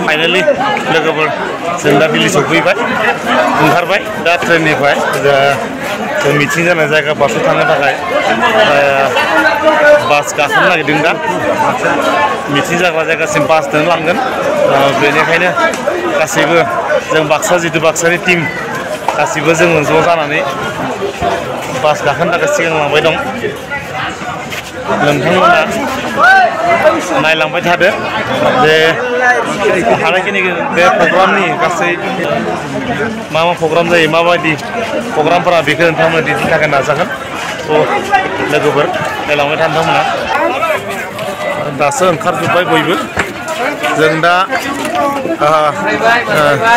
फाइनाली लोगोफोर जों दा दिल्ली सफैबाय ओंखारबाय दा ट्रेननिफ्राय जों मिटिं जानाय जायगा बासआव थांनो थाखाय बास गाखोनो नागिरदों दा मिटिं जाग्रा जायगासिम बासजों लांगोन बेनिखायनो गासैबो जों बाक्सा जितु बाक्सानि टीम गासैबो जों ज' जानानै बास गाखोनो थाखाय सिगांलांबाय दं नोंथांमोना नायलांबाय थादो जे हानायखिनि बे प्रग्रामनि गासै मा प्रग्राम जायो माबायदि प्रग्रामफोरा बेखौ नोंथांमोना दिन्थिनो थाखाय नाजागोन लोगोफोर नायलांबाय था नोंथांमोना दासो ओंखारजोब्बाय बयबो जों दा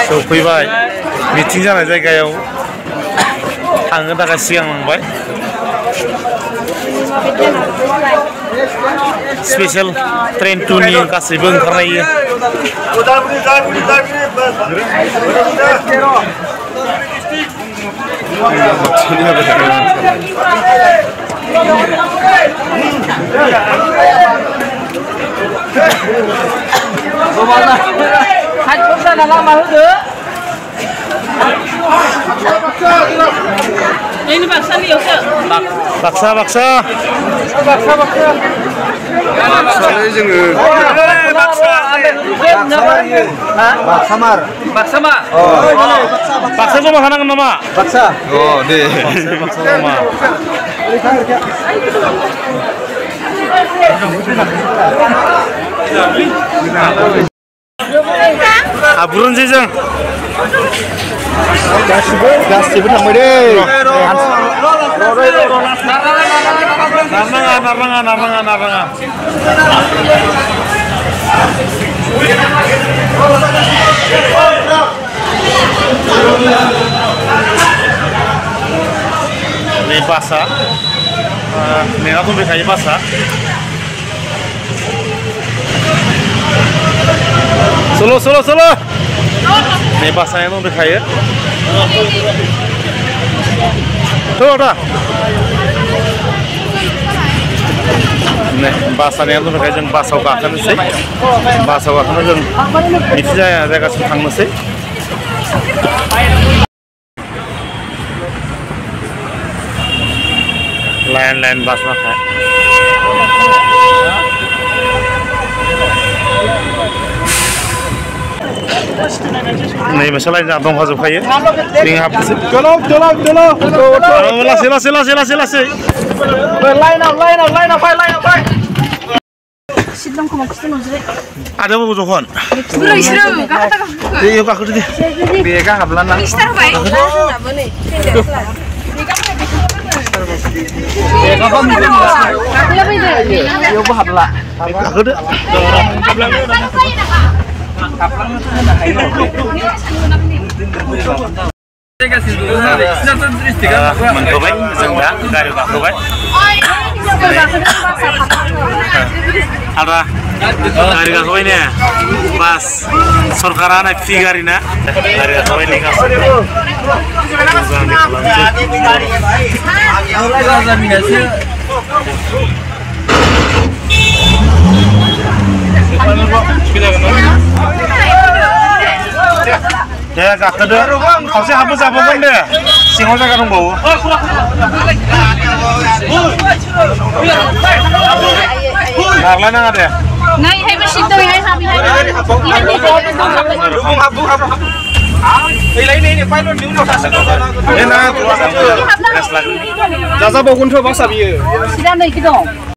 सफैबाय मिटिं जानाय जायगायाव थांनो थाखाय सिगांलांबाय स्पेशल ट्रेन 2 नि गासैबो ओंखारनाय Ini baksa nih, Yose. Baksa. Baksa जोङो Baksamar. Baksa जमा थानांगोन नामा? Baksa. दे Baksa जमा. Abrunसै जों गासिबो थांबाय दे नारनाङा ini basah nenek tuh biasanya basah Solo ini basahnya tuh biasanya tuh dah nih basahnya tuh biasanya jeng basah gakan sih basah gakan jeng itu saya kasih tang sih lain bas makan nih masalah yang dong hazub kaya tinggal apa sih tolong lasih line up Sidang kamu kesini nuzre. ada mau bujukan Isram, kata. iya kakak deh biar hablan lah Istar baik. yo bu habla kakak deh mencoba sehingga dari kakak ada dari kakak ini pas sorkaran FT garina dari kakak ini ya kakak deh harusnya hapus apa pun deh singo saya kan bau Narlan yang ada? Nah, ini masih itu ya, sabi ini pilot di ulo sasa enak jasa bagun tuh bangsa biye Sudah naik dong.